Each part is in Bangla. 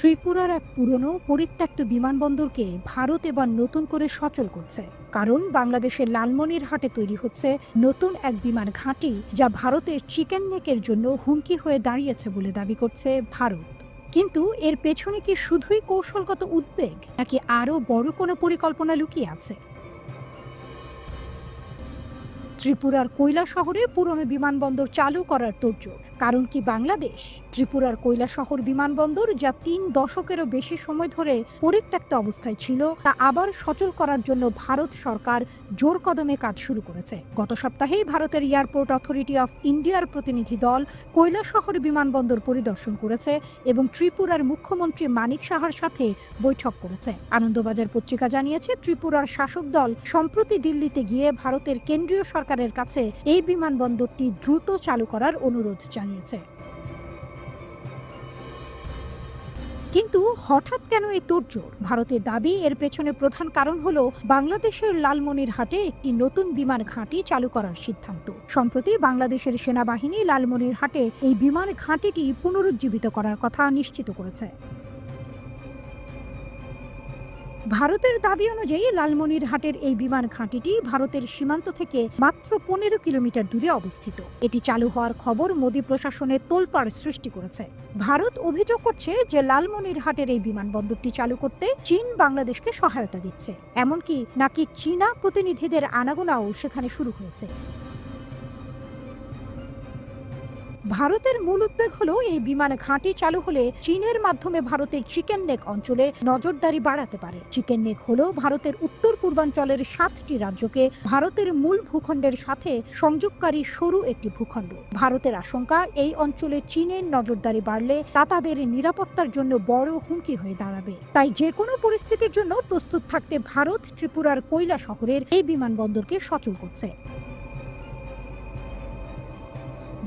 ত্রিপুরার এক পুরনো পরিত্যক্ত বিমানবন্দরকে ভারত এবার নতুন করে সচল করছে। কারণ বাংলাদেশের লালমনিরহাটে তৈরি হচ্ছে নতুন এক বিমান ঘাঁটি, যা ভারতের চিকেন নেকের জন্য হুমকি হয়ে দাঁড়িয়েছে বলে দাবি করছে ভারত। কিন্তু এর পেছনে কি শুধুই কৌশলগত উদ্বেগ, নাকি আরও বড় কোনো পরিকল্পনা লুকিয়ে আছে? ত্রিপুরার কৈলাসহরে পুরনো বিমানবন্দর চালু করার তোড়জোড়। কারণ কি বাংলাদেশ? ত্রিপুরার কৈলাসহর বিমানবন্দর, যা ৩ দশকেরও বেশি সময় ধরে পরিত্যক্ত অবস্থায় ছিল, তা আবার সচল করার জন্য ভারত সরকার জোর কদমে কাজ শুরু করেছে। গত সপ্তাহেই ভারতের এয়ারপোর্ট অথরিটি অফ ইন্ডিয়ার প্রতিনিধি দল কৈলাসহর বিমানবন্দর পরিদর্শন করেছে এবং ত্রিপুরার মুখ্যমন্ত্রী মানিক সাহার সাথে বৈঠক করেছে। আনন্দবাজার পত্রিকা জানিয়েছে, ত্রিপুরার শাসক দল সম্প্রতি দিল্লিতে গিয়ে ভারতের কেন্দ্রীয় সরকারের কাছে এই বিমানবন্দরটি দ্রুত চালু করার অনুরোধ জানিয়েছে। কিন্তু হঠাৎ কেন এই তোড়জোড়? ভারতের দাবি, এর পেছনে প্রধান কারণ হলো বাংলাদেশের লালমনিরহাটে একটি নতুন বিমান ঘাঁটি চালু করার সিদ্ধান্ত। সম্প্রতি বাংলাদেশের সেনাবাহিনী লালমনিরহাটে এই বিমান ঘাঁটিটি পুনরুজ্জীবিত করার কথা নিশ্চিত করেছে। ভারতের দাবি অনুযায়ী লালমনিরহাটের এই বিমান ঘাঁটিটি ভারতের সীমান্ত থেকে মাত্র ১৫ কিলোমিটার দূরে অবস্থিত। এটি চালু হওয়ার খবর মোদী প্রশাসনের তোলপাড় সৃষ্টি করেছে। ভারত অভিযোগ করছে যে লালমনিরহাটের এই বিমানবন্দরটি চালু করতে চীন বাংলাদেশকে সহায়তা দিচ্ছে, এমনকি নাকি চীনা প্রতিনিধিদের আনাগোনাও সেখানে শুরু হয়েছে। ভারতের মূল উদ্বেগ হলো, এই বিমান ঘাঁটি চালু হলে চীনের মাধ্যমে ভারতের চিকেন নেক অঞ্চলে নজরদারি বাড়াতে পারে। চিকেন নেক হলো ভারতের উত্তর পূর্বাঞ্চলের 7টি রাজ্যকে ভারতের মূল ভূখণ্ডের সাথে সংযোগকারী সরু একটি ভূখণ্ড। ভারতের আশঙ্কা, এই অঞ্চলে চীনের নজরদারি বাড়লে তা তাদের নিরাপত্তার জন্য বড় হুমকি হয়ে দাঁড়াবে। তাই যে কোনো পরিস্থিতির জন্য প্রস্তুত থাকতে ভারত ত্রিপুরার কৈলাসহরের এই বিমানবন্দরকে সচল করছে।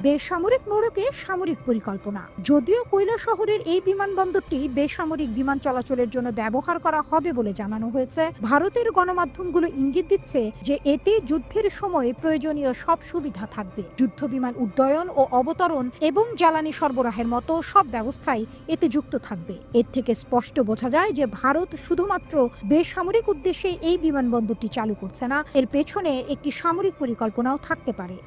বেসামরিক মোড়কে সামরিক পরিকল্পনা। যদিও কৈলাসহরের এই বিমানবন্দরটি বেসামরিক বিমান চলাচলের জন্য ব্যবহার করা হবে বলে জানানো হয়েছে, ভারতের গণমাধ্যমগুলো ইঙ্গিত দিচ্ছে যে এতে যুদ্ধের সময় প্রয়োজনীয় সব সুবিধা থাকবে। যুদ্ধ বিমান উড্ডয়ন ও অবতরণ এবং জ্বালানি সরবরাহের মতো সব ব্যবস্থাই এতে যুক্ত থাকবে। এর থেকে স্পষ্ট বোঝা যায় যে ভারত শুধুমাত্র বেসামরিক উদ্দেশ্যে এই বিমানবন্দরটি চালু করছে না, এর পেছনে একটি সামরিক পরিকল্পনাও থাকতে পারে।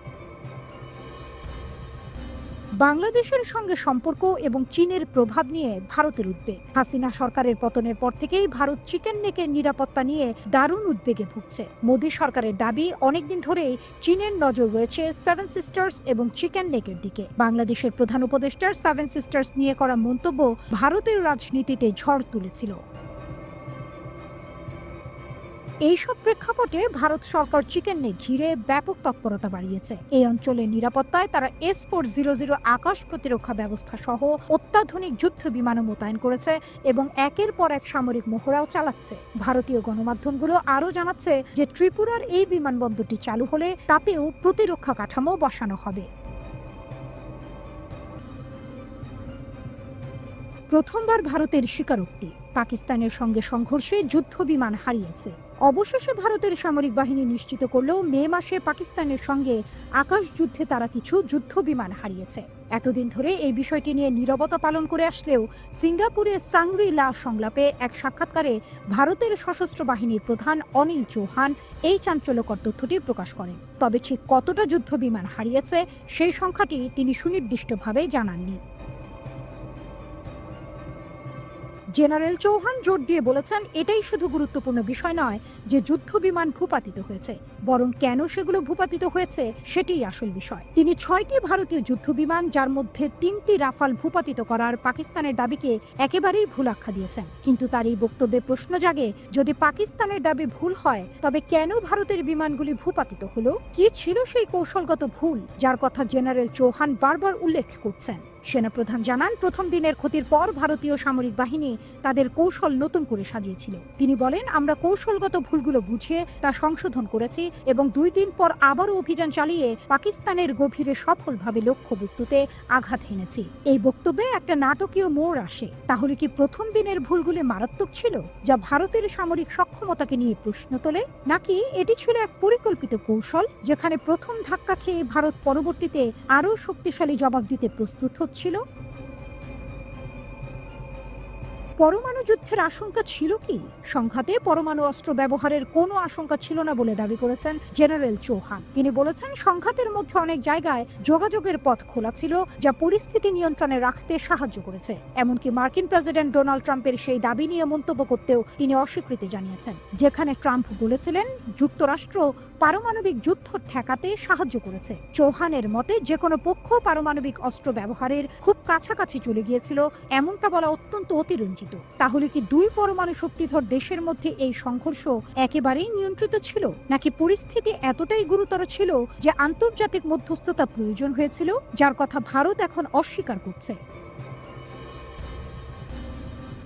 বাংলাদেশের সঙ্গে সম্পর্ক এবং চীনের প্রভাব নিয়ে ভারতের উদ্বেগ। হাসিনা সরকারের পতনের পর থেকেই ভারত চিকেন নেকের নিরাপত্তা নিয়ে দারুণ উদ্বেগে ভুগছে। মোদী সরকারের দাবি, অনেকদিন ধরেই চীনের নজর রয়েছে 7 সিস্টার্স এবং চিকেন নেকের দিকে। বাংলাদেশের প্রধান উপদেষ্টার 7 সিস্টার্স নিয়ে করা মন্তব্য ভারতের রাজনীতিতে ঝড় তুলেছিল। এইসব প্রেক্ষাপটে ভারত সরকার চিকেন নেক ঘিরে ব্যাপক তৎপরতা বাড়িয়েছে। এই অঞ্চলের নিরাপত্তায় তারা S-400 আকাশ প্রতিরক্ষা ব্যবস্থা সহ অত্যাধুনিক যুদ্ধ বিমানও মোতায়েন করেছে এবং একের পর এক সামরিক মহড়াও চালাচ্ছে। ভারতীয় গণমাধ্যমগুলো আরও জানাচ্ছে যে ত্রিপুরার এই বিমানবন্দরটি চালু হলে তাতেও প্রতিরক্ষা কাঠামো বসানো হবে। প্রথমবার ভারতের স্বীকারোক্তি, পাকিস্তানের সঙ্গে সংঘর্ষে যুদ্ধ বিমান হারিয়েছে। অবশেষে ভারতের সামরিক বাহিনী নিশ্চিত করলেও মে মাসে পাকিস্তানের সঙ্গে আকাশ যুদ্ধে তারা কিছু যুদ্ধ বিমান হারিয়েছে। এতদিন ধরে এই বিষয়টি নিয়ে নীরবতা পালন করে আসলেও সিঙ্গাপুরে সাংরি লা সংলাপে এক সাক্ষাৎকারে ভারতের সশস্ত্র বাহিনীর প্রধান অনিল চৌহান এই চাঞ্চল্যকর তথ্যটি প্রকাশ করেন। তবে ঠিক কতটা যুদ্ধ বিমান হারিয়েছে সেই সংখ্যাটি তিনি সুনির্দিষ্টভাবে জানাননি। জেনারেল চৌহান জোর দিয়ে বলেছেন, এটাই শুধু গুরুত্বপূর্ণ বিষয় নয় যে যুদ্ধ বিমান ভূপাতিত হয়েছে, বরং কেন সেগুলো ভূপাতিত হয়েছে সেটিই আসল বিষয়। তিনি 6টি ভারতীয় যুদ্ধ বিমান, যার মধ্যে 3টি রাফাল ভূপাতিত করার পাকিস্তানের দাবিকে একেবারেই ভুল আখ্যা দিয়েছেন। কিন্তু তার এই বক্তব্যে প্রশ্ন জাগে, যদি পাকিস্তানের দাবি ভুল হয় তবে কেন ভারতের বিমানগুলি ভূপাতিত হলো? কি ছিল সেই কৌশলগত ভুল যার কথা জেনারেল চৌহান বারবার উল্লেখ করছেন? সেনাপ্রধান জানান, প্রথম দিনের ক্ষতির পর ভারতীয় সামরিক বাহিনী তাদের কৌশল নতুন করে সাজিয়েছিল। তিনি বলেন, আমরা কৌশলগত ভুলগুলো বুঝিয়ে তা সংশোধন করেছি এবং 2 দিন পর আবারও অভিযান চালিয়ে পাকিস্তানের গভীরে সফলভাবে লক্ষ্যবস্তুতে আঘাত হেনেছি। এই বক্তব্যে একটা নাটকীয় মোড় আসে। তাহলে কি প্রথম দিনের ভুলগুলি মারাত্মক ছিল, যা ভারতের সামরিক সক্ষমতাকে নিয়ে প্রশ্ন তোলে, নাকি এটি ছিল এক পরিকল্পিত কৌশল যেখানে প্রথম ধাক্কা খেয়ে ভারত পরবর্তীতে আরও শক্তিশালী জবাব দিতে প্রস্তুত হচ্ছিল? পরমাণু যুদ্ধের আশঙ্কা ছিল কি? সংঘাতে পরমাণু অস্ত্র ব্যবহারের কোনো আশঙ্কা ছিল না বলে দাবি করেছেন জেনারেল চৌহান। তিনি বলেছেন, সংঘাতের মধ্যে অনেক জায়গায় যোগাযোগের পথ খোলা ছিল, যা পরিস্থিতি নিয়ন্ত্রণে রাখতে সাহায্য করেছে। এমনকি মার্কিন প্রেসিডেন্ট ডোনাল্ড ট্রাম্পের সেই দাবি নিয়ে মন্তব্য করতেও তিনি অস্বীকৃতি জানিয়েছেন, যেখানে ট্রাম্প বলেছিলেন যুক্তরাষ্ট্র পারমাণবিক যুদ্ধ ঠেকাতে সাহায্য করেছে। চৌহানের মতে, যে কোনো পক্ষ পারমাণবিক অস্ত্র ব্যবহারের খুব কাছাকাছি চলে গিয়েছিল, এমনটা বলা অত্যন্ত অতিরঞ্জিত। তাহলে কি দুই পরমাণু শক্তিধর দেশের মধ্যে এই সংঘর্ষ একেবারেই নিয়ন্ত্রিত ছিল, নাকি পরিস্থিতি এতটাই গুরুতর ছিল যে আন্তর্জাতিক মধ্যস্থতা প্রয়োজন হয়েছিল, যার কথা ভারত এখন অস্বীকার করছে?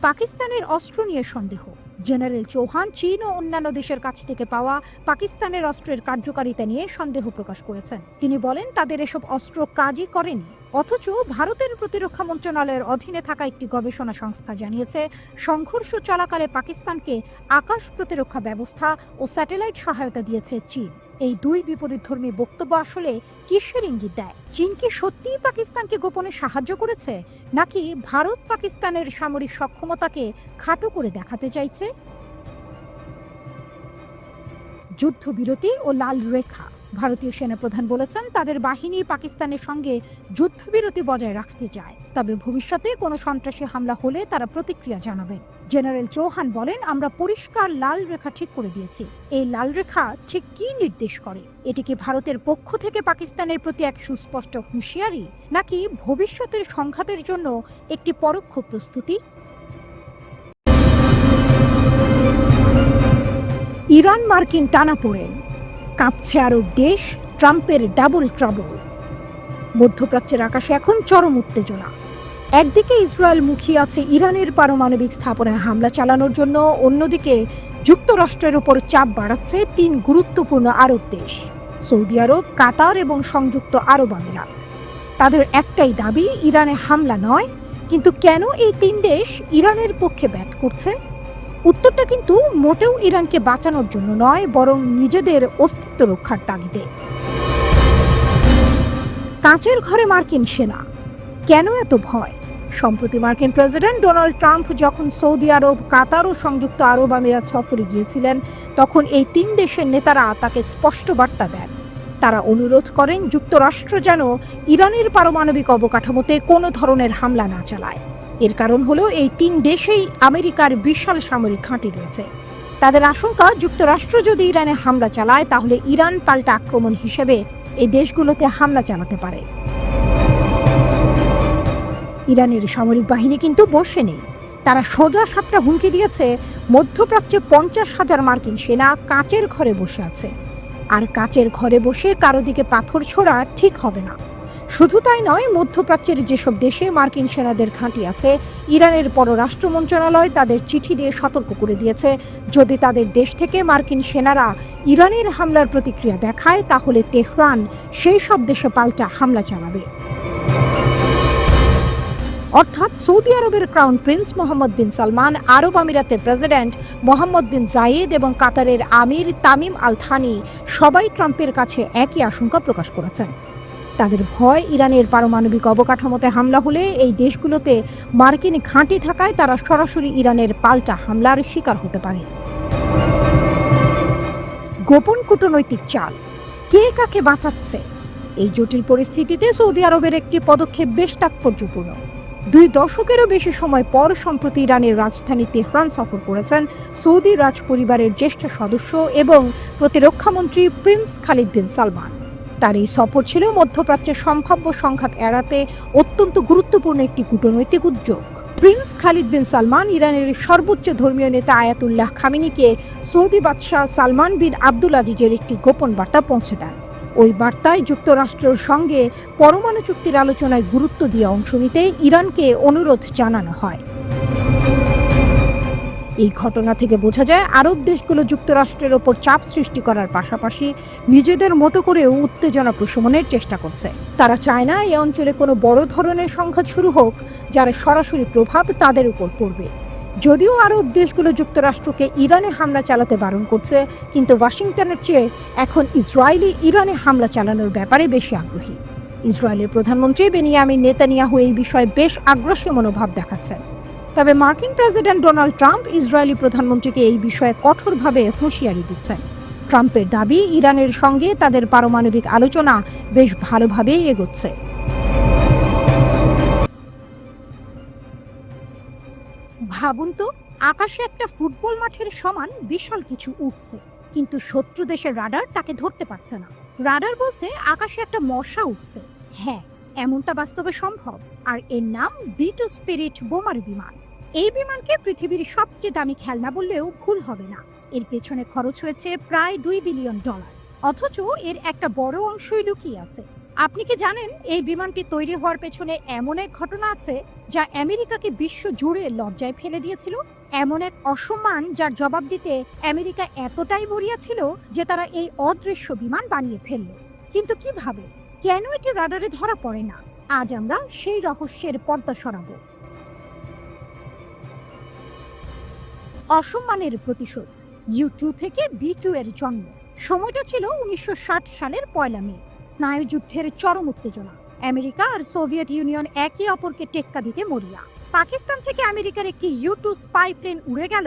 পাকিস্তানের অস্ত্র নিয়ে সন্দেহ। জেনারেল চৌহান চীন ও অন্যান্য দেশের কাছ থেকে পাওয়া পাকিস্তানের অস্ত্রের কার্যকারিতা নিয়ে সন্দেহ প্রকাশ করেছেন। তিনি বলেন, তাদের এসব অস্ত্র কাজই করেনি। অথচ ভারতের প্রতিরক্ষা মন্ত্রণালয়ের অধীনে থাকা একটি গবেষণা সংস্থা জানিয়েছে, সংঘর্ষ চলাকালে পাকিস্তানকে আকাশ প্রতিরক্ষা ব্যবস্থা ও স্যাটেলাইট সহায়তা দিয়েছে চীন। এই দুই বিপরীতধর্মী বক্তব্য আসলে কিসের ইঙ্গিত দেয়? চীন কি সত্যিই পাকিস্তানকে গোপনে সাহায্য করেছে, নাকি ভারত পাকিস্তানের সামরিক সক্ষমতাকে খাটো করে দেখাতে চাইছে? যুদ্ধবিরতি ও লাল রেখা। ভারতীয় সেনাপ্রধান বলেছেন, তাদের বাহিনী পাকিস্তানের সঙ্গে যুদ্ধবিরতি বজায় রাখতে চায়, তবে ভবিষ্যতে কোনো সন্ত্রাসী হামলা হলে তারা প্রতিক্রিয়া জানাবেন। জেনারেল চৌহান বলেন, আমরা পরিষ্কার লাল রেখা ঠিক করে দিয়েছি। এই লাল রেখা ঠিক কি নির্দেশ করে? এটি কি ভারতের পক্ষ থেকে পাকিস্তানের প্রতি এক সুস্পষ্ট হুঁশিয়ারি, নাকি ভবিষ্যতের সংঘাতের জন্য একটি পরোক্ষ প্রস্তুতি? ইরান মার্কিন টানাপোড়েন, কাঁপছে আরব দেশ, ট্রাম্পের ডাবল ট্রাবল। মধ্যপ্রাচ্যের আকাশে এখন চরম উত্তেজনা। একদিকে ইসরায়েল মুখিয়ে আছে ইরানের পারমাণবিক স্থাপনায় হামলা চালানোর জন্য, অন্যদিকে যুক্তরাষ্ট্রের উপর চাপ বাড়াচ্ছে তিন গুরুত্বপূর্ণ আরব দেশ, সৌদি আরব, কাতার এবং সংযুক্ত আরব আমিরাত। তাদের একটাই দাবি, ইরানে হামলা নয়। কিন্তু কেন এই তিন দেশ ইরানের পক্ষে ব্যাট করছে? উত্তরটা কিন্তু মোটেও ইরানকে বাঁচানোর জন্য নয়, বরং নিজেদের অস্তিত্ব রক্ষার তাগিদে। কাঁচের ঘরে মার্কিন সেনা, কেন এত ভয়? সম্প্রতি মার্কিন প্রেসিডেন্ট ডোনাল্ড ট্রাম্প যখন সৌদি আরব, কাতার ও সংযুক্ত আরব আমিরাত সফরে গিয়েছিলেন, তখন এই তিন দেশের নেতারা তাকে স্পষ্ট বার্তা দেন। তারা অনুরোধ করেন যুক্তরাষ্ট্র যেন ইরানের পারমাণবিক অবকাঠামোতে কোনো ধরনের হামলা না চালায়। এর কারণ হলো, এই তিন দেশেই আমেরিকার বিশাল সামরিক ঘাঁটি রয়েছে। তাদের আশঙ্কা, যুক্তরাষ্ট্র যদি ইরানে হামলা চালায়, তাহলে ইরান পাল্টা আক্রমণ হিসেবে এই দেশগুলোতে হামলা চালাতে পারে। ইরানের সামরিক বাহিনী কিন্তু বসে নেই। তারা সোজা সাপটা হুমকি দিয়েছে, মধ্যপ্রাচ্যে 50,000 মার্কিন সেনা কাঁচের ঘরে বসে আছে, আর কাঁচের ঘরে বসে কারো দিকে পাথর ছোড়া ঠিক হবে না। শুধু তাই নয়, মধ্যপ্রাচ্যের যেসব দেশে মার্কিন সেনাদের ঘাঁটি আছে, ইরানের পররাষ্ট্র মন্ত্রণালয় তাদের চিঠি দিয়ে সতর্ক করে দিয়েছে, যদি তাদের দেশ থেকে মার্কিন সেনারা ইরানের হামলার প্রতিক্রিয়া দেখায়, তাহলে তেহরান সেই সব দেশে পাল্টা হামলা চালাবে। অর্থাৎ সৌদি আরবের ক্রাউন প্রিন্স মোহাম্মদ বিন সালমান, আরব আমিরাতের প্রেসিডেন্ট মোহাম্মদ বিন জায়েদ এবং কাতারের আমির তামিম আল থানি সবাই ট্রাম্পের কাছে একই আশঙ্কা প্রকাশ করেছেন। তাদের ভয়, ইরানের পারমাণবিক অবকাঠামোতে হামলা হলে এই দেশগুলোতে মার্কিন ঘাঁটি থাকায় তারা সরাসরি ইরানের পাল্টা হামলার শিকার হতে পারে। গোপন কূটনৈতিক চাল, কে কাকে বাঁচাচ্ছে? এই জটিল পরিস্থিতিতে সৌদি আরবের একটি পদক্ষেপ বেশ তাৎপর্যপূর্ণ। 2 দশকেরও বেশি সময় পর সম্প্রতি ইরানের রাজধানী তেহরান সফর করেছেন সৌদি রাজ পরিবারের জ্যেষ্ঠ সদস্য এবং প্রতিরক্ষামন্ত্রী প্রিন্স খালিদ বিন সালমান। তার এই সফর ছিল মধ্যপ্রাচ্যের সম্ভাব্য সংঘাত এড়াতে অত্যন্ত গুরুত্বপূর্ণ একটি কূটনৈতিক উদ্যোগ। প্রিন্স খালিদ বিন সালমান ইরানের সর্বোচ্চ ধর্মীয় নেতা আয়াতুল্লাহ খামেনিকে সৌদি বাদশাহ সালমান বিন আব্দুল আজিজের একটি গোপন বার্তা পৌঁছে দেন। ওই বার্তায় যুক্তরাষ্ট্রের সঙ্গে পরমাণু চুক্তির আলোচনায় গুরুত্ব দিয়ে অংশ নিতে ইরানকে অনুরোধ জানানো হয়। এই ঘটনা থেকে বোঝা যায়, আরব দেশগুলো যুক্তরাষ্ট্রের ওপর চাপ সৃষ্টি করার পাশাপাশি নিজেদের মতো করেও উত্তেজনা প্রশমনের চেষ্টা করছে। তারা চায় না এই অঞ্চলে কোনো বড় ধরনের সংঘাত শুরু হোক, যার সরাসরি প্রভাব তাদের উপর পড়বে। যদিও আরব দেশগুলো যুক্তরাষ্ট্রকে ইরানে হামলা চালাতে বারণ করছে, কিন্তু ওয়াশিংটনের চেয়ে এখন ইসরায়েলি ইরানে হামলা চালানোর ব্যাপারে বেশি আগ্রহী। ইসরায়েলের প্রধানমন্ত্রী বেনিয়ামিন নেতানিয়াহু এই বিষয়ে বেশ আগ্রাসী মনোভাব দেখাচ্ছেন। তবে মার্কিন প্রেসিডেন্ট ডোনাল্ড ট্রাম্প ইসরায়েলি প্রধানমন্ত্রীকে এই বিষয়ে কঠোরভাবে হুঁশিয়ারি দিচ্ছেন। ট্রাম্পের দাবি, ইরানের সঙ্গে তাদের পারমাণবিক আলোচনা বেশ ভালোভাবেই এগোচ্ছে। ভাবুন তো, আকাশে একটা ফুটবল মাঠের সমান বিশাল কিছু উঠছে, কিন্তু শত্রু দেশের রাডার তাকে ধরতে পারছে না। রাডার বলছে আকাশে একটা মশা উঠছে। হ্যাঁ, এমনটা বাস্তবে সম্ভব, আর এর নাম B2 স্পিরিট বোমারু বিমান। এই বিমানকে পৃথিবীর সবচেয়ে দামি খেলনা বললেও ভুল হবে না। এর পেছনে খরচ হয়েছে প্রায় $2 বিলিয়ন, অথচ এর একটা বড় অংশই লুকিয়ে আছে। আপনি কি জানেন এই বিমানটি তৈরি হওয়ার পেছনে এমন এক ঘটনা আছে যা আমেরিকাকে বিশ্ব জুড়ে লজ্জায় ফেলে দিয়েছিল? এমন এক অসম্মান যার জবাব দিতে আমেরিকা এতটাই মরিয়া ছিল যে তারা এই অদৃশ্য বিমান বানিয়ে ফেলল। কিন্তু কিভাবে, কেন এটি রাডারে ধরা পড়ে না? আজ আমরা সেই রহস্যের পর্দা সরাবো। অসম্মানের প্রতিশোধ। U2 থেকে B2 এর জন্ম। সময়টা ছিল 1960 সালের 1 মে। স্নায়ুযুদ্ধের চরম উত্তেজনা। আমেরিকা আর সোভিয়েত ইউনিয়ন একে অপরকে টেক্কা দিতে মরিয়া। পাকিস্তান থেকে আমেরিকার একটি U2 স্পাই প্লেন উড়ে গেল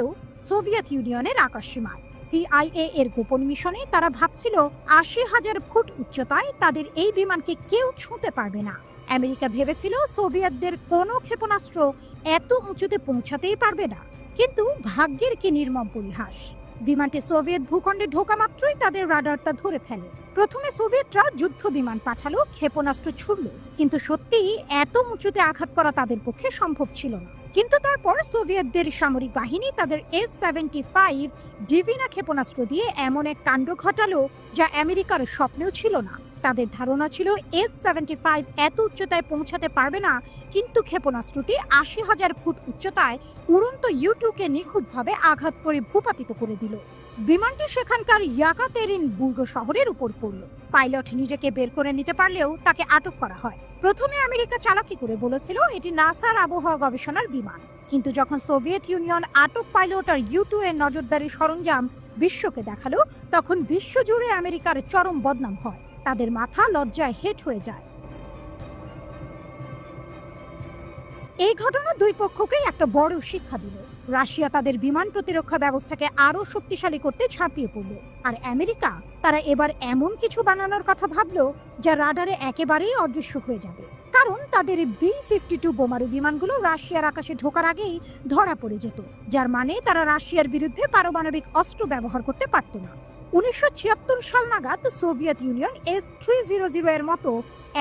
সোভিয়েত ইউনিয়নের আকাশসীমায়। CIA এর গোপন মিশনে তারা ভাবছিল 80,000 ফুট উচ্চতায় তাদের এই বিমানকে কেউ ছুঁতে পারবে না। আমেরিকা ভেবেছিল সোভিয়েতদের কোনো ক্ষেপণাস্ত্র এত উঁচুতে পৌঁছাতেই পারবে না। কিন্তু ভাগ্যের কি নির্মম পরিহাস! বিমানটি সোভিয়েত ভূখণ্ডে ঢোকা মাত্রই তাদের রাডার তা ধরে ফেলে। প্রথমে সোভিয়েতরা যুদ্ধ বিমান পাঠালো, ক্ষেপণাস্ত্র ছুড়ল, কিন্তু সত্যিই এত উঁচুতে আঘাত করা তাদের পক্ষে সম্ভব ছিল না। কিন্তু তারপর সোভিয়েতদের সামরিক বাহিনী তাদের S-75 ডিভিনা ক্ষেপণাস্ত্র দিয়ে এমন এক কাণ্ড ঘটালো যা আমেরিকার স্বপ্নেও ছিল না। তাদের ধারণা ছিল S-75 এত উচ্চতায় পৌঁছাতে পারবে না, কিন্তু ক্ষেপণাস্ত্রটি 80,000 ফুট উচ্চতায় উড়ন্ত U2-কে নিখুঁতভাবে আঘাত করে ভূপাতিত করে দিল। বিমানটি সেখানকার ইয়াকাতেরিনবুর্গ শহরের উপর পড়ল। পাইলট নিজেকে বের করে নিতে পারলেও তাকে আটক করা হয়। প্রথমে আমেরিকা চালাকি করে বলেছিল এটি নাসার আবহাওয়া গবেষণার বিমান, কিন্তু যখন সোভিয়েত ইউনিয়ন আটক পাইলট আর U2 এর নজরদারি সরঞ্জাম বিশ্বকে দেখালো, তখন বিশ্বজুড়ে আমেরিকার চরম বদনাম হয়। তাদের মাথা লজ্জায় হেঁট হয়ে যায়। এই ঘটনা দুই পক্ষকেই একটা বড় শিক্ষা দিল। রাশিয়া তাদের বিমান প্রতিরক্ষা ব্যবস্থাকে আরো শক্তিশালী করতে ঝাঁপিয়ে পড়ল, আর আমেরিকা তারা এবার এমন কিছু বানানোর কথা ভাবলো যা রাডারে একেবারেই অদৃশ্য হয়ে যাবে। কারণ তাদের B-52 বোমারু বিমানগুলো রাশিয়ার আকাশে ঢোকার আগেই ধরা পড়ে যেত, যার মানে তারা রাশিয়ার বিরুদ্ধে পারমাণবিক অস্ত্র ব্যবহার করতে পারত না। 1976 সাল নাগাদ সোভিয়েত ইউনিয়ন S-300 এর মতো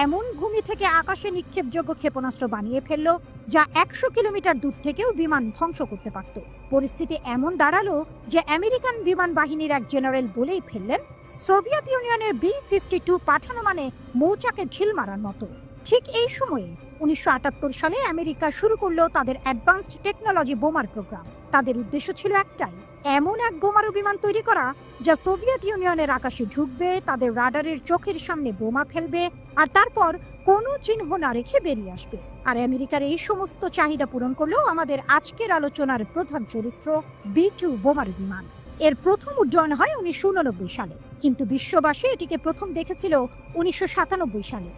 এমন ভূমি থেকে আকাশে নিক্ষেপযোগ্য ক্ষেপণাস্ত্র বানিয়ে ফেলল যা 100 কিলোমিটার দূর থেকেও বিমান ধ্বংস করতে পারত। পরিস্থিতি এমন দাঁড়ালো যে আমেরিকান বিমান বাহিনীর এক জেনারেল বলেই ফেললেন, সোভিয়েত ইউনিয়নের B-52 পাঠানো মানে মৌচাকে ঢিল মারার মতো। ঠিক এই সময়ে 1978 সালে আমেরিকা শুরু করলো তাদের অ্যাডভান্সড টেকনোলজি বোমার প্রোগ্রাম। তাদের উদ্দেশ্য ছিল একটাই, এমন এক বোমারু বিমান তৈরি করা যা সোভিয়েত ইউনিয়নের আকাশে ঢুকবে, তাদের রাডারের চোখের সামনে বোমা ফেলবে, আর তারপর কোনো চিহ্ন না রেখে বেরিয়ে আসবে। আর আমেরিকার এই সমস্ত চাহিদা পূরণ করলো আমাদের আজকের আলোচনার প্রধান চরিত্র B-2 বোমারু বিমান। এর প্রথম উড্ডয়ন হয় 1989 সালে, কিন্তু বিশ্ববাসী এটিকে প্রথম দেখেছিল 1997 সালে।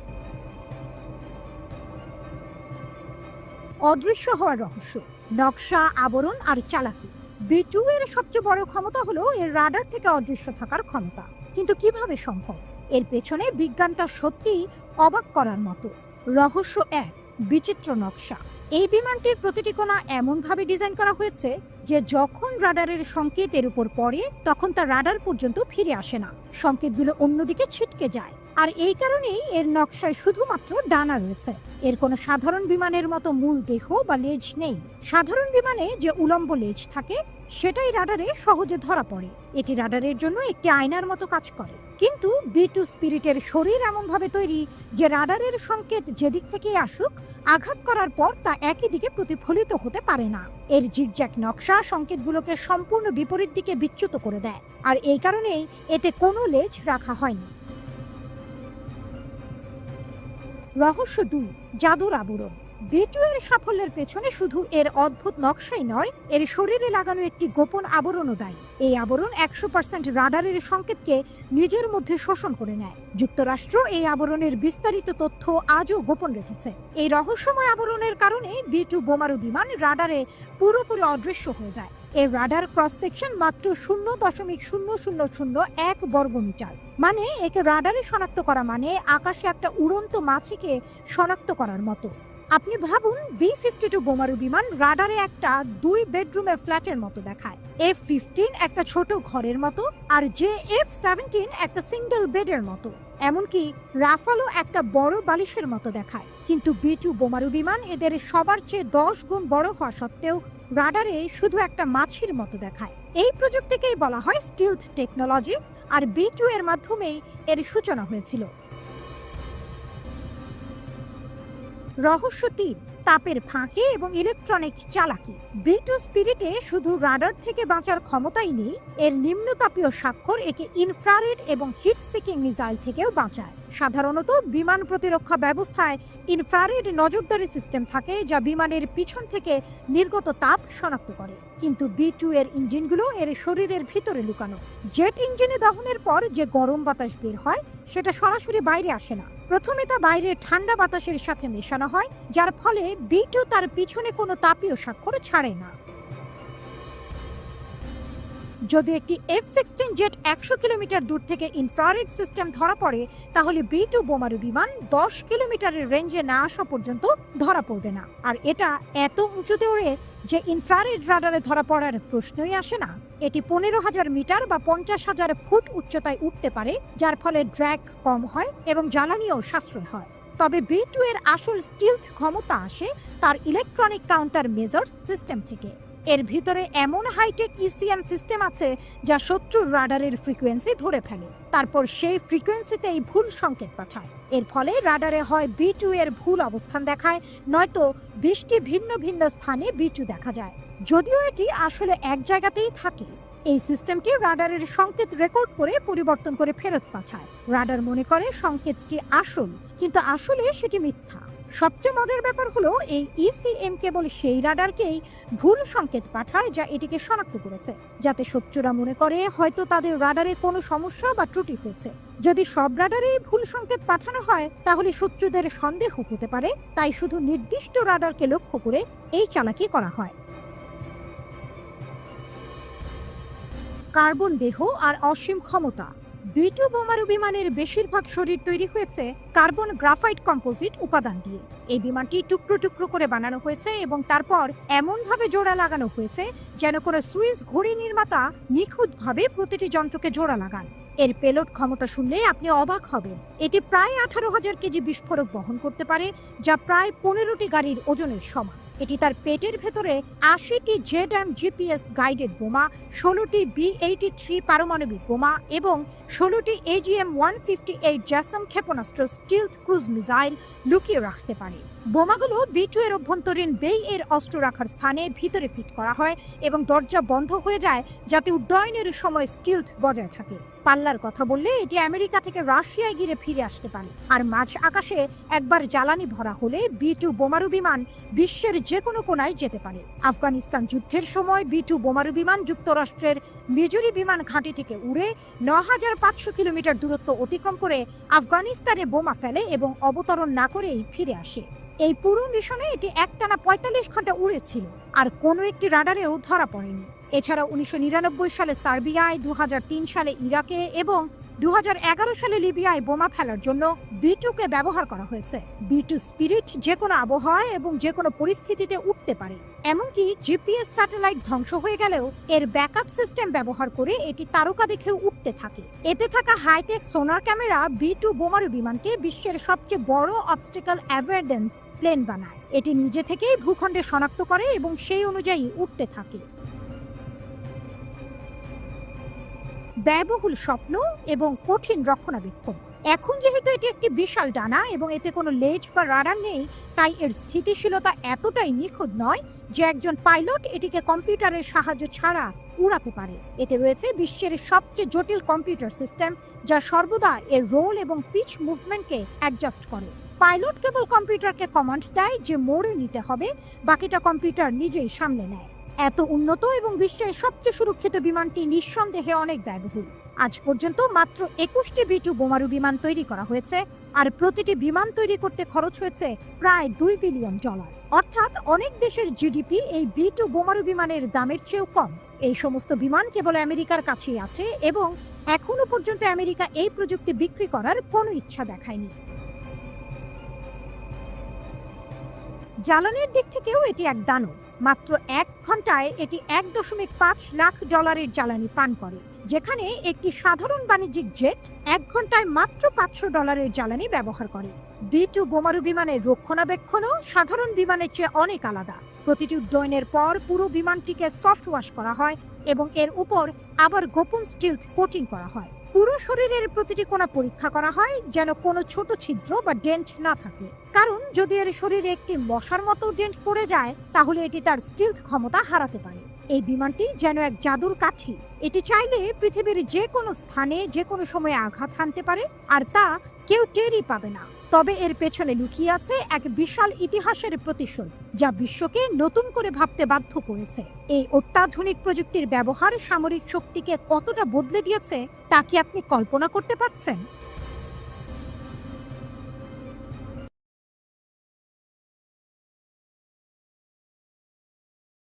অদৃশ্য হওয়ার রহস্য, নকশা, আবরণ আর চালাকি। B-2 এর সবচেয়ে বড় ক্ষমতা হলো এর রাডার থেকে অদৃশ্য থাকার ক্ষমতা। কিন্তু কিভাবে সম্ভব? এর পেছনে বিজ্ঞানটা সত্যিই অবাক করার মতো। রহস্য 1, বিচিত্র নকশা। এই বিমানটির প্রতিটি কোণা এমনভাবে ডিজাইন করা হয়েছে যে যখন রাডারের সংকেত এর উপর পড়ে তখন তা রাডার পর্যন্ত ফিরে আসে না, সংকেতগুলো অন্যদিকে ছিটকে যায়। আর এই কারণেই এর নকশায় শুধুমাত্র ডানা রয়েছে। এর কোনো সাধারণ বিমানের মতো মূল দেহ বা লেজ নেই। সাধারণ বিমানে যে উলম্ব লেজ থাকে সেটাই রাডারে সহজে ধরা পড়ে। এটি রাডারের জন্য একটি আয়নার মতো কাজ করে। কিন্তু B-2 স্পিরিটের শরীর এমনভাবে তৈরি যে রাডারের সংকেত যেদিক থেকেই আসুক, আঘাত করার পর তা একই দিকে প্রতিফলিত হতে পারে না। এর জিগজ্যাগ নকশা সংকেতগুলোকে সম্পূর্ণ বিপরীত দিকে বিচ্যুত করে দেয়, আর এই কারণেই এতে কোনো লেজ রাখা হয়নি। রহস্য 2, জাদুর আবরণ। B2 এর সাফল্যের পেছনে শুধু এর অদ্ভুত নকশাই নয়, এর শরীরে লাগানো একটি গোপন আবরণও দায়ী। এই আবরণ 100% রাডারের সংকেতকে নিজের মধ্যে শোষণ করে নেয়। যুক্তরাষ্ট্র এই আবরণের বিস্তারিত তথ্য আজও গোপন রেখেছে। এই রহস্যময় আবরণের কারণে B2 বোমারু বিমান রাডারে পুরোপুরি অদৃশ্য হয়ে যায়। এর রাডার ক্রস সেকশন মাত্র 0.0001 বর্গমিটার। মানে একে রাডারে শনাক্ত করা মানে আকাশে একটা উড়ন্ত মাছিকে শনাক্ত করার মতো। আপনি ভাবুন, B-52 বোমারু বিমান রাডারে একটা 2 বেডরুমের ফ্ল্যাটের মতো দেখায়, F-15 একটা ছোট ঘরের মতো, আর F-17 একটা সিঙ্গেল বেডের মতো, এমনকি রাফালও একটা বড় বালিশের মতো দেখায়। কিন্তু B2 বোমারু বিমান এদের সবার চেয়ে 10 গুণ বড় হওয়া সত্ত্বেও রাডারে শুধু একটা মাছির মতো দেখায়। এই প্রযুক্তিকেই বলা হয় স্টিলথ টেকনোলজি, আর B2 এর মাধ্যমেই এর সূচনা হয়েছিল। রহস্য 3, তাপের ফাঁকে এবং ইলেকট্রনিক চালাকি। B2 স্পিরিটে শুধু রাডার থেকে বাঁচার ক্ষমতাই নেই, এর নিম্নতাপীয় স্বাক্ষর একে ইনফ্রারেড এবং হিট সিকিং মিসাইল থেকেও বাঁচায়। সাধারণত বিমান প্রতিরক্ষা ব্যবস্থায় ইনফ্রারেড নজরদারি সিস্টেম থাকে যা বিমানের পিছন থেকে নির্গত তাপ শনাক্ত করে, কিন্তু B2 এর ইঞ্জিনগুলো এর শরীরের ভিতরে লুকানো। জেট ইঞ্জিনে দহনের পর যে গরম বাতাস বের হয় সেটা সরাসরি বাইরে আসে না, প্রথমে তা বাইরের ঠান্ডা বাতাসের সাথে মেশানো হয়, যার ফলে B2 তার পিছনে কোনো তাপীয় স্বাক্ষর ছাড়ে না। যদি একটি F-16 জেট 100 কিলোমিটার দূর থেকে ইনফ্রারেড সিস্টেম ধরা পড়ে, তাহলে B2 বোমারু বিমান 10 কিলোমিটারের রেঞ্জে না আসা পর্যন্ত ধরা পড়বে না। আর এটা এত উঁচুতে ওড়ে যে ইনফ্রারেড রাডারে ধরা পড়ার প্রশ্নই আসে না। এটি 15,000 মিটার বা 50,000 ফুট উচ্চতায় উঠতে পারে, যার ফলে ড্র্যাগ কম হয় এবং জ্বালানিও সাশ্রয় হয়। তবে B2 এর আসল স্টিলথ ক্ষমতা আসে তার ইলেকট্রনিক কাউন্টার মেজার্স সিস্টেম থেকে। এর ভিতরে এমন হাইটেক ECM সিস্টেম আছে যা শত্রুর রাডারের ফ্রিকোয়েন্সি ধরে ফেলে, তারপর সেই ফ্রিকোয়েন্সিতেই ভুল সংকেত পাঠায়। এর ফলে রাডারে হয় B2 এর ভুল অবস্থান দেখায়, নয়তো 20টি ভিন্ন ভিন্ন স্থানে B2 দেখা যায়, যদিও এটি আসলে এক জায়গাতেই থাকে। এই সিস্টেমটি রাডারের সংকেত রেকর্ড করে পরিবর্তন করে ফেরত পাঠায়। রাডার মনে করে সংকেতটি আসল, কিন্তু আসলে সেটি মিথ্যা। সবচেয়ে মজার ব্যাপার হলো এই ECM কেবল সেই রাডারকেই ভুল সংকেত পাঠায় যা এটিকে শনাক্ত করেছে, যাতে শত্রুরা মনে করে হয়তো তাদের রাডারে কোনো সমস্যা বা ত্রুটি হয়েছে। যদি সব রাডারে ভুল সংকেত পাঠানো হয় তাহলে শত্রুদের সন্দেহ হতে পারে, তাই শুধু নির্দিষ্ট রাডারকে লক্ষ্য করে এই চালাকি করা হয়। কার্বন দেহ আর অসীম ক্ষমতা। B2 বোমারু বিমানের বেশিরভাগ শরীর তৈরি হয়েছে কার্বন গ্রাফাইট কম্পোজিট উপাদান দিয়ে। এই বিমানটি টুকরো টুকরো করে বানানো হয়েছে এবং তারপর এমনভাবে জোড়া লাগানো হয়েছে যেন কোনো সুইস ঘড়ি নির্মাতা নিখুঁতভাবে প্রতিটি যন্ত্রকে জোড়া লাগান। এর পেলোড ক্ষমতা শুনলে আপনি অবাক হবেন। এটি প্রায় 18,000 কেজি বিস্ফোরক বহন করতে পারে, যা প্রায় 15টি গাড়ির ওজনের সমান। এটি তার পেটের ভেতরে 80টি ZM GPS গাইডেড বোমা, 16টি B-83 পারমাণবিক বোমা এবং 16টি AGM-158 জ্যাসম ক্ষেপণাস্ত্র স্টিলথ ক্রুজ মিসাইল লুকিয়ে রাখতে পারে। বোমাগুলো B2 এর অভ্যন্তরীণ বেই এর অস্ত্র রাখার স্থানে ভিতরে ফিট করা হয় এবং দরজা বন্ধ হয়ে যায় যাতে উড্ডয়নের সময় স্টিলথ বজায় থাকে। পাল্লার কথা বললে এটি আমেরিকা থেকে রাশিয়ায় গিয়ে ফিরে আসতে পারে, আর মাঝ আকাশে একবার জ্বালানি ভরা হলে B2 বোমারু বিমান বিশ্বের যে কোনো কোনায় যেতে পারে। আফগানিস্তান যুদ্ধের সময় B2 বোমারু বিমান যুক্তরাষ্ট্রের মিজুরি বিমান ঘাঁটি থেকে উড়ে 9,500 কিলোমিটার দূরত্ব অতিক্রম করে আফগানিস্তানে বোমা ফেলে এবং অবতরণ না করেই ফিরে আসে। এই পুরো মিশনে এটি একটানা 45 ঘন্টা উড়েছিল আর কোনো একটি রাডারেও ধরা পড়েনি। এছাড়া 1999 সালে সার্বিয়ায়, 2003 সালে ইরাকে এবং 2011 সালে লিবিয়ায় বোমা ফেলার জন্য B2-কে ব্যবহার করা হয়েছে। B2 স্পিরিট যে কোনো আবহাওয়ায় এবং যে কোনো পরিস্থিতিতে উঠতে পারে, এমনকি GPS স্যাটেলাইট ধ্বংস হয়ে গেলেও এর ব্যাকআপ সিস্টেম ব্যবহার করে এটি তারকা দেখেও উঠতে থাকে। এতে থাকা হাইটেক সোনার ক্যামেরা B2 বোমারু বিমানকে বিশ্বের সবচেয়ে বড় অবস্টেকল অ্যাভয়েডেন্স প্লেন বানায়। এটি নিজে থেকেই ভূখণ্ডে শনাক্ত করে এবং সেই অনুযায়ী উঠতে থাকে। ব্যয়বহুল স্বপ্ন এবং কঠিন রক্ষণাবেক্ষণ। এখন যেহেতু এটি একটি বিশাল ডানা এবং এতে কোনো লেজ বা রাডার নেই, তাই এর স্থিতিশীলতা এতটাই নিখুঁত নয় যে একজন পাইলট এটিকে কম্পিউটারের সাহায্য ছাড়া উড়াতে পারে। এতে রয়েছে বিশ্বের সবচেয়ে জটিল কম্পিউটার সিস্টেম, যা সর্বদা এর রোল এবং পিচ মুভমেন্টকে অ্যাডজাস্ট করে। পাইলট কেবল কম্পিউটারকে কমান্ড দেয় যে মোড়ে নিতে হবে, বাকিটা কম্পিউটার নিজেই সামলে নেয়। এত উন্নত এবং বিশ্বের সবচেয়ে সুরক্ষিত বিমানটি নিঃসন্দেহে অনেক ব্যয়বহুল। আজ পর্যন্ত মাত্র 21টি B-2 বোমারু বিমান তৈরি করা হয়েছে, আর প্রতিটি বিমান তৈরি করতে খরচ হয়েছে প্রায় $2 বিলিয়ন। অর্থাৎ অনেক দেশের জিডিপি এই B-2 বোমারু বিমানের দামের চেয়েও কম। এই সমস্ত বিমান কেবল আমেরিকার কাছেই আছে এবং এখনো পর্যন্ত আমেরিকা এই প্রযুক্তি বিক্রি করার কোনো ইচ্ছা দেখায়নি। জ্বালানির দিক থেকেও এটি এক দানব। মাত্র 1 ঘন্টায় এটি $1.5 লাখ জ্বালানি পান করে, যেখানে একটি সাধারণ বাণিজ্যিক জেট 1 ঘন্টায় মাত্র $500 জ্বালানি ব্যবহার করে। B-2 বোমারু বিমানের রক্ষণাবেক্ষণও সাধারণ বিমানের চেয়ে অনেক আলাদা। প্রতিটি উড্ডয়নের পর পুরো বিমানটিকে সফট ওয়াশ করা হয় এবং এর উপর আবার গোপন স্টিলথ কোটিং করা হয়। পুরো শরীরের প্রতিটি কোণা পরীক্ষা করা হয় যেন কোনো ছোট ছিদ্র বা ডেন্ট না থাকে, কারণ যদি এর শরীরে একটি মশার মতো ডেন্ট পড়ে যায় তাহলে এটি তার স্টিলথ ক্ষমতা হারাতে পারে। এই বিমানটি যেন এক জাদুর কাঠি। এটি চাইলে পৃথিবীর যে কোনো স্থানে যে কোনো সময়ে আঘাত হানতে পারে, আর তা কেউ টেরই পাবে না। তবে এর পেছনে লুকিয়ে আছে এক বিশাল ইতিহাসের প্রতিশোধ, যা বিশ্বকে নতুন করে ভাবতে বাধ্য করেছে। এই অত্যাধুনিক প্রযুক্তির ব্যবহার সামরিক শক্তিকে কতটা বদলে দিয়েছে তা কি আপনি কল্পনা করতে পারছেন?